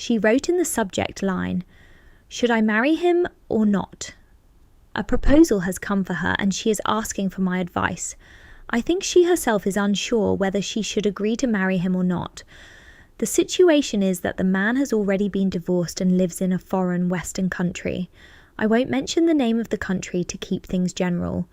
She wrote in the subject line, "Should I marry him or not?" A proposal has come for her and she is asking for my advice. I think she herself is unsure whether she should agree to marry him or not. The situation is that the man has already been divorced and lives in a foreign Western country. I won't mention the name of the country to keep things general.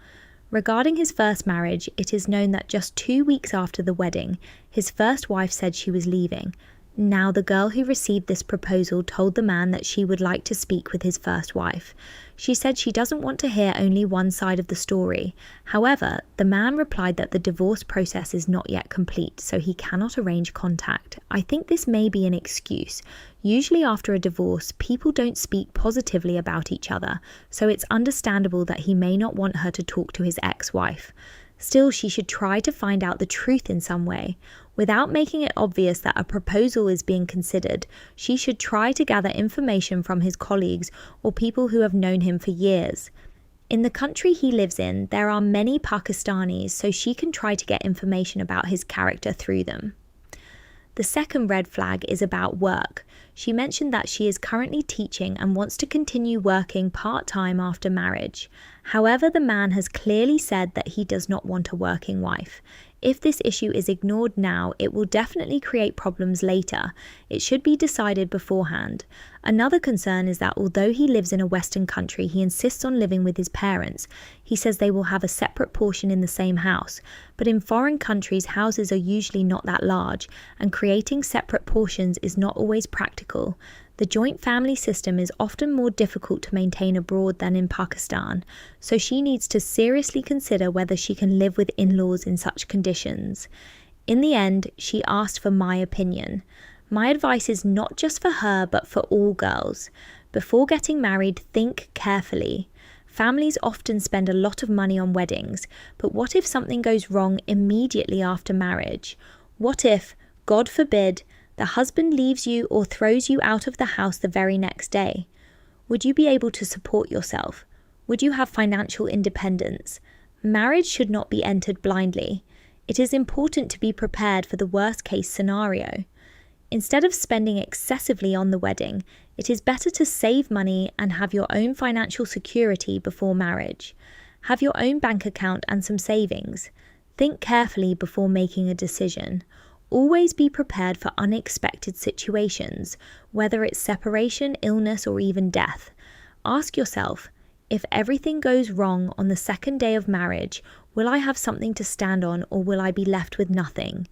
Regarding his first marriage, it is known that just 2 weeks after the wedding, his first wife said she was leaving. Now, the girl who received this proposal told the man that she would like to speak with his first wife. She said she doesn't want to hear only one side of the story. However, the man replied that the divorce process is not yet complete, so he cannot arrange contact. I think this may be an excuse. Usually after a divorce, people don't speak positively about each other, so it's understandable that he may not want her to talk to his ex-wife. Still, she should try to find out the truth in some way. Without making it obvious that a proposal is being considered, she should try to gather information from his colleagues or people who have known him for years. In the country he lives in, there are many Pakistanis, so she can try to get information about his character through them. The second red flag is about work. She mentioned that she is currently teaching and wants to continue working part-time after marriage. However, the man has clearly said that he does not want a working wife. If this issue is ignored now, it will definitely create problems later. It should be decided beforehand. Another concern is that although he lives in a Western country, he insists on living with his parents. He says they will have a separate portion in the same house. But in foreign countries, houses are usually not that large, and creating separate portions is not always practical. The joint family system is often more difficult to maintain abroad than in Pakistan, so she needs to seriously consider whether she can live with in-laws in such conditions. In the end, she asked for my opinion. My advice is not just for her, but for all girls. Before getting married, think carefully. Families often spend a lot of money on weddings, but what if something goes wrong immediately after marriage? What if, God forbid, the husband leaves you or throws you out of the house the very next day? Would you be able to support yourself? Would you have financial independence? Marriage should not be entered blindly. It is important to be prepared for the worst case scenario. Instead of spending excessively on the wedding, it is better to save money and have your own financial security before marriage. Have your own bank account and some savings. Think carefully before making a decision. Always be prepared for unexpected situations, whether it's separation, illness, or even death. Ask yourself, if everything goes wrong on the second day of marriage, will I have something to stand on or will I be left with nothing?